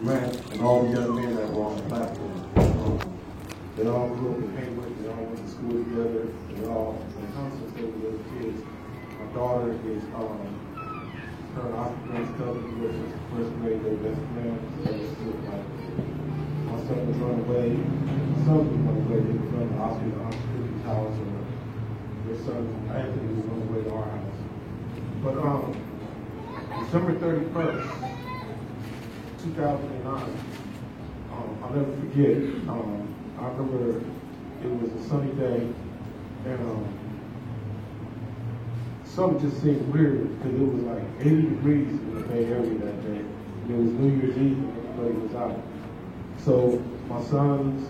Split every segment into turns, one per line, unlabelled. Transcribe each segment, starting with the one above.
Matt, and all the young men that were on the platform. They all grew up in Hayward, they all went to school together, they all, when it comes to still little kids, my daughter is, her and Oscar Grant's cousin, who was in first grade, their best friend, so they still like, my son was running away, my son was running away, they was running to Oscar's Aunt Chrissy's house, or their son, Anthony, was running away to our house. But, December 31st, 2009, I'll never forget, I remember it was a sunny day, and something just seemed weird because it was like 80 degrees in the Bay Area that day. It was New Year's Eve and everybody was out. So my sons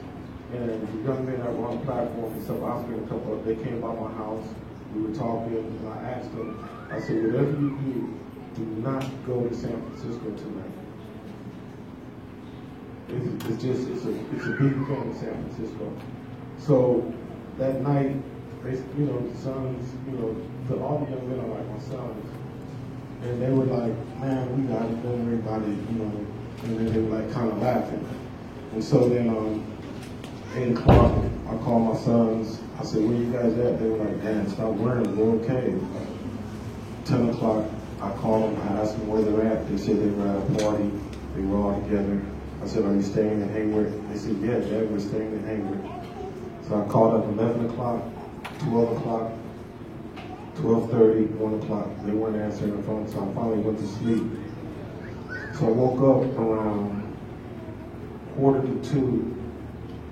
and the young men that were on the platform, except Oscar and a couple of, they came by my house, we were talking, and I asked them, I said, whatever you do not go to San Francisco tonight. It's a big thing in San Francisco. So that night, they, the sons, all the young men are like my sons. And they were like, man, we got to don't worry about it, and then they were like kind of laughing. And so then 8 o'clock, I called my sons. I said, where you guys at? They were like, Dad, stop worrying, we're okay. 10 o'clock, I called them, I asked them where they're at. They said they were at a party, they were all together. I said, are you staying in Hayward? They said, yeah, Dad, we're staying in Hayward. So I called up 11 o'clock, 12 o'clock, 12:30, 1 o'clock. They weren't answering the phone, so I finally went to sleep. So I woke up around 1:45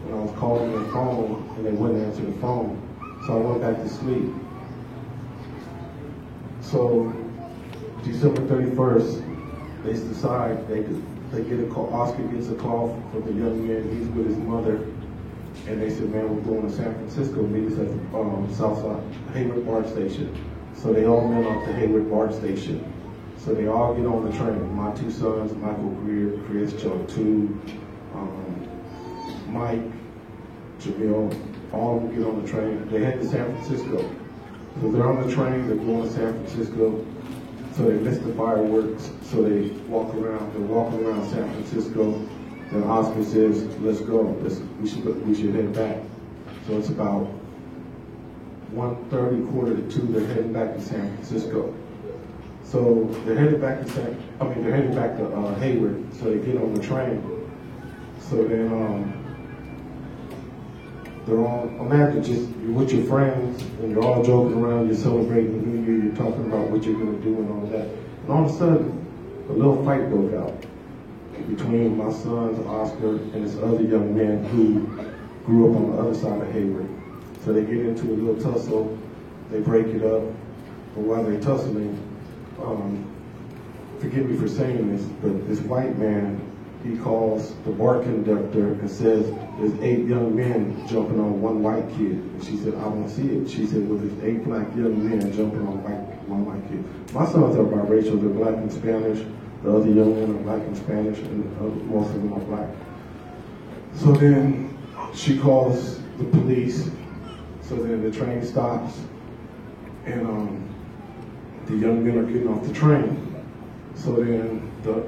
when I was calling their phone, and they wouldn't answer the phone. So I went back to sleep. So December 31st, they decide they get a call. Oscar gets a call from the young man. He's with his mother, and they said, "Man, we're going to San Francisco. Meet us at Southside Hayward BART station." So they all met off the Hayward BART station. So they all get on the train. My two sons, Michael Greer, Chris, Chuck, Mike, Jamil, all of them get on the train. They head to San Francisco. So they're on the train. They're going to San Francisco. So they missed the fireworks, so they walk around. They're walking around San Francisco. Then Oscar says, "Let's go. We should head back." So it's about 1:30, 1:45. They're heading back to San Francisco. So they're headed back to Hayward. So they get on the train. So then they're all, imagine just you're with your friends and you're all joking around, you're celebrating the New Year, you're talking about what you're going to do and all that. And all of a sudden, a little fight broke out between my sons, Oscar, and this other young man who grew up on the other side of Hayward. So they get into a little tussle, they break it up, but while they're tussling, forgive me for saying this, but this white man, he calls the BART conductor and says, there's 8 young men jumping on one white kid. And she said, I don't see it. She said, well, there's 8 black young men jumping on one white kid. My sons are biracial, they're black and Spanish. The other young men are black and Spanish, and most of them are black. So then she calls the police. So then the train stops, and the young men are getting off the train. So then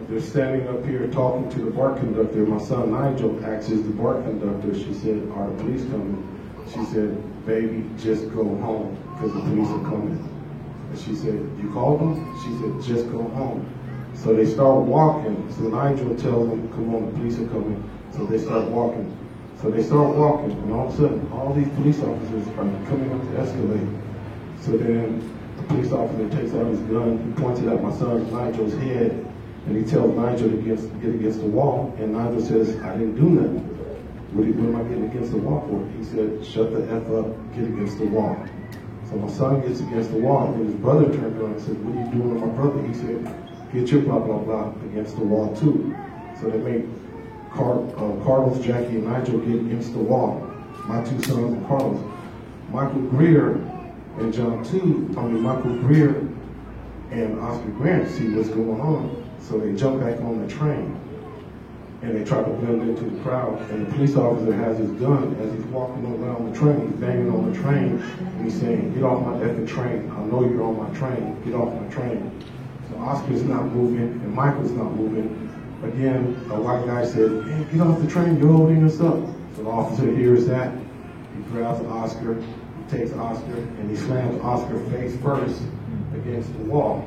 they're standing up here talking to the BART conductor. My son Nigel asks the BART conductor, she said, are the police coming? She said, baby, just go home because the police are coming. And she said, you called them? She said, just go home. So they start walking. So Nigel tells them, come on, the police are coming. So they start walking. So they start walking, and all of a sudden, all these police officers are coming up the escalator. So then the police officer takes out his gun, he points it at my son Nigel's head, and he tells Nigel to get against the wall, and Nigel says, I didn't do nothing. What am I getting against the wall for? He said, shut the F up, get against the wall. So my son gets against the wall, and his brother turned around and said, what are you doing with my brother? He said, get your blah, blah, blah against the wall too. So they made Carlos, Jackie, and Nigel get against the wall. My two sons and Carlos. Michael Greer and Michael Greer and Oscar Grant see what's going on. So they jump back on the train and they try to blend into the crowd. And the police officer has his gun as he's walking around the train. He's banging on the train and he's saying, get off my effing train. I know you're on my train. Get off my train. So Oscar's not moving and Michael's not moving. Again, a white guy said, "Man, get off the train, you're holding us up." So the officer hears that. He grabs Oscar, he takes Oscar, and he slams Oscar face first against the wall.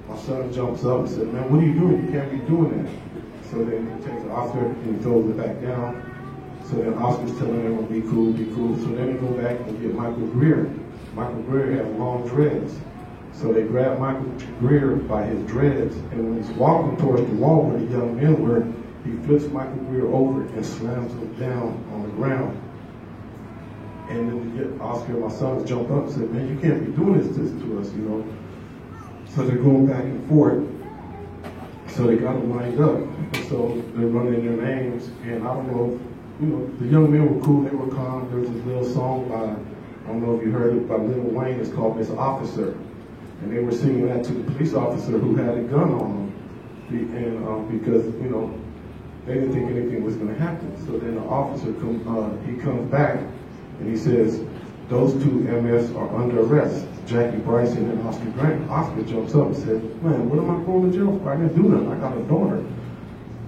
My son jumps up and says, "Man, what are you doing? You can't be doing that." So then he takes Oscar and he throws it back down. So then Oscar's telling everyone, be cool, be cool. So then they go back and get Michael Greer. Michael Greer had long dreads. So they grab Michael Greer by his dreads, and when he's walking towards the wall where the young men were, he flips Michael Greer over and slams him down on the ground. And then Oscar, my son, jump up and said, "Man, you can't be doing this to us, you know." So they're going back and forth. So they got them lined up. And so they're running their names, and I don't know, you know, the young men were cool, they were calm. There was this little song by, I don't know if you heard it, by Lil Wayne. It's called Miss Officer. And they were singing that to the police officer who had a gun on them. And because, you know, they didn't think anything was going to happen. So then the officer comes back and he says, "Those two MFs are under arrest, Jackie Bryson and Oscar Grant." Oscar jumps up and says, "Man, what am I going to jail for? I didn't do nothing. I got a daughter."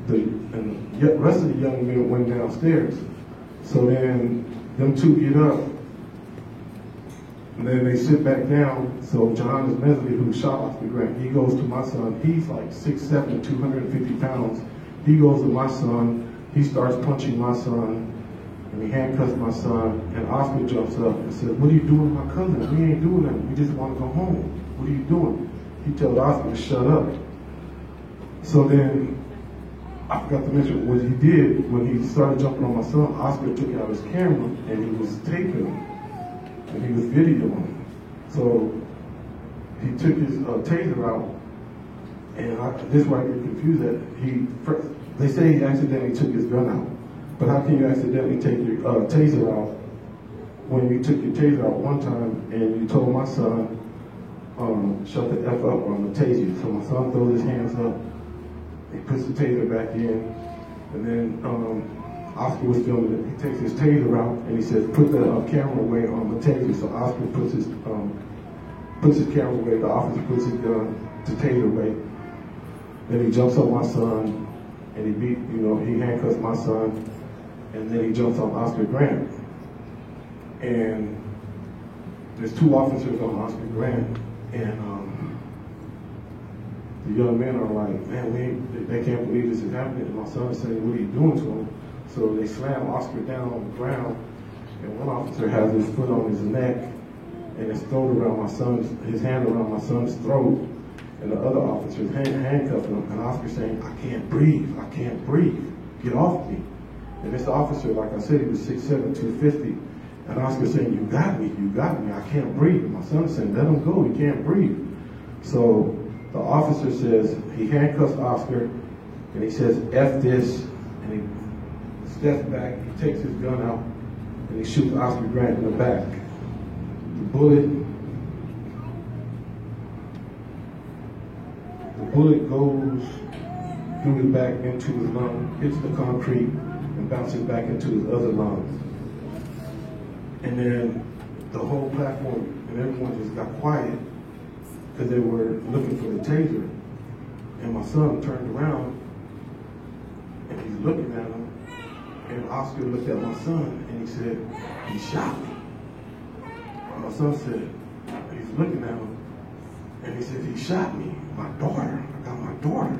And the rest of the young men went downstairs. So then them two get up. And then they sit back down. So Johannes Mesley, who shot Oscar Grant, he goes to my son. He's like 6'7", 250 pounds. He goes to my son. He starts punching my son. And he handcuffs my son. And Oscar jumps up and says, "What are you doing with my cousin? We ain't doing nothing. We just want to go home. What are you doing?" He tells Oscar to shut up. So then, I forgot to mention what he did when he started jumping on my son. Oscar took out his camera and he was taping him. And he was videoing him. So he took his taser out, and this is where I get confused at. They say he accidentally took his gun out, but how can you accidentally take your taser out when you took your taser out one time and you told my son, "Shut the F up, or I'm gonna tase you." So my son throws his hands up, he puts the taser back in, and then Oscar was filming it. He takes his taser out and he says, "Put the camera away on the taser." So Oscar puts his camera away. The officer puts his gun to taser away. Then he jumps on my son and he handcuffs my son, and then he jumps on Oscar Grant. And there's two officers on Oscar Grant, and the young men are like, "Man, they can't believe this is happening." And my son is saying, "What are you doing to him?" So they slam Oscar down on the ground, and one officer has his foot on his neck and his hand around my son's throat, and the other officer's handcuffing him, and Oscar's saying, "I can't breathe, I can't breathe, get off me." And this officer, like I said, he was 6'7", 250, and Oscar's saying, you got me, I can't breathe." And my son's saying, "Let him go, he can't breathe." So the officer says, he handcuffs Oscar, and he says, "F this," and he steps back, he takes his gun out, and he shoots Oscar Grant in the back. The bullet goes through his back into his lung, hits the concrete, and bounces back into his other lung. And then the whole platform and everyone just got quiet because they were looking for the taser. And my son turned around and he's looking at him. And Oscar looked at my son and he said, "He shot me." And my son said, he's looking at him and he said, "He shot me, my daughter. I got my daughter."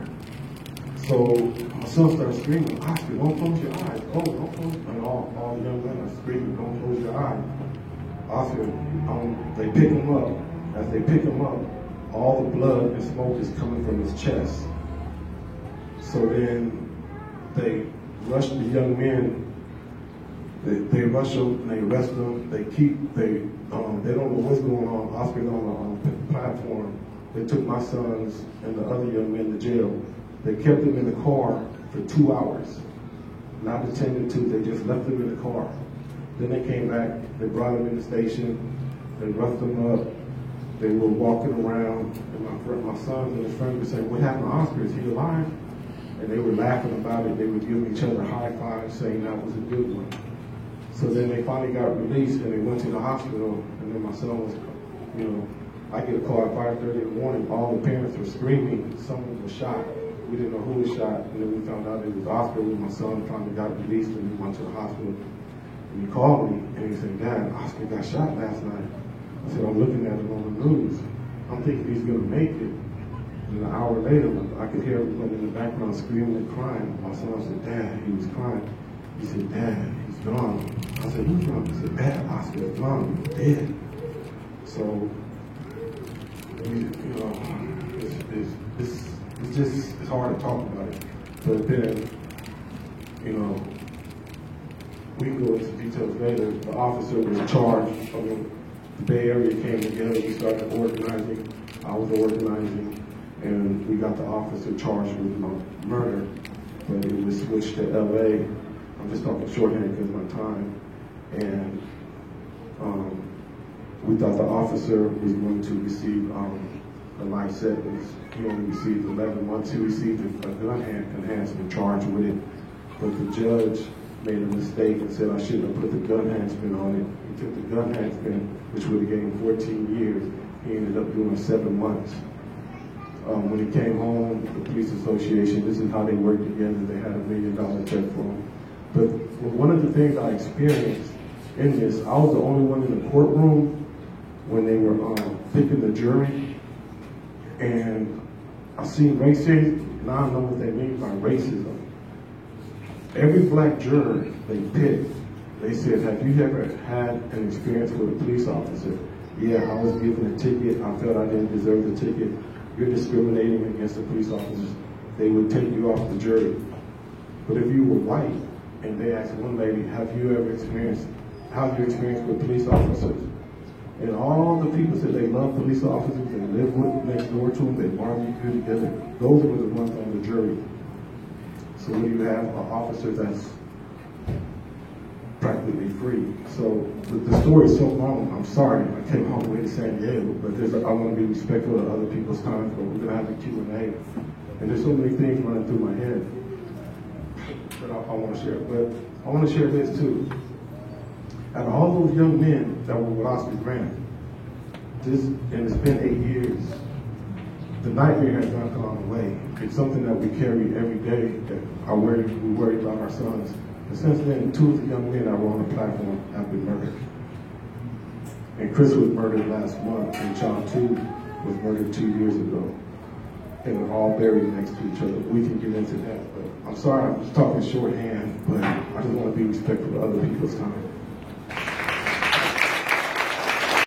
So my son started screaming, "Oscar, don't close your eyes. Oh, don't close." And all the young men are screaming, "Don't close your eyes." Oscar, they pick him up. As they pick him up, all the blood and smoke is coming from his chest. So then they rush the young men. They rush them and they arrest them. They don't know what's going on. Oscar's on the platform. They took my sons and the other young men to jail. They kept them in the car for 2 hours, not attended to. They just left them in the car. Then they came back. They brought them in the station. They roughed them up. They were walking around, and my sons and his friends were saying, "What happened to Oscar? Is he alive?" And they were laughing about it. They were giving each other high fives, saying that was a good one. So then they finally got released, and they went to the hospital. And then my son was, I get a call at 5:30 in the morning. All the parents were screaming. Someone was shot. we didn't know who was shot, and then we found out it was Oscar when my son finally got released and we went to the hospital. And he called me and he said, "Dad, Oscar got shot last night." I said, "I'm looking at it on the news. I'm thinking he's gonna make it." And an hour later, I could hear everyone in the background screaming and crying. My son said, "Dad," he was crying. He said, "Dad, he's gone." I said, "Who's gone?" He said, "Dad, Oscar is gone. He's dead." So, it's hard to talk about it. But then, we can go into details later. The officer was charged. The Bay Area came together. We started organizing. I was organizing. And we got the officer charged with murder. But it was switched to LA. I'm just talking shorthand because of my time. And we thought the officer was going to receive a life sentence. He only received 11 months. He received a gun enhancement charge with it. But the judge made a mistake and said I shouldn't have put the gun enhancement on it. He took the gun enhancement, which would have gained 14 years. He ended up doing 7 months. When he came home, the police association, this is how they worked together. They had $1 million check for him. But one of the things I experienced in this, I was the only one in the courtroom when they were picking the jury. And I seen racism. Now I know what they mean by racism. Every black juror they picked, they said, "Have you ever had an experience with a police officer?" "Yeah, I was given a ticket. I felt I didn't deserve the ticket." "You're discriminating against the police officers. They would take you off the jury." But if you were white, and they asked one lady, how's your experience with police officers? And all the people said they love police officers, they live next door to them, they barbecue together. Those were the ones on the jury. So when you have an officer that's practically free. So the story is so long, I'm sorry, I came all the way to San Diego, but I want to be respectful of other people's time, but we're going to have a Q&A. And there's so many things running through my head that I want to share. But I want to share this too. Out of all those young men that were with Oscar Grant, and it's been 8 years, the nightmare has not gone away. It's something that we carry every day that we worry about our sons. And since then, 2 of the young men that were on the platform have been murdered. And Chris was murdered last month, and John too was murdered 2 years ago. And they're all buried next to each other. We can get into that, but I'm sorry, I'm just talking shorthand, but I just want to be respectful of other people's time.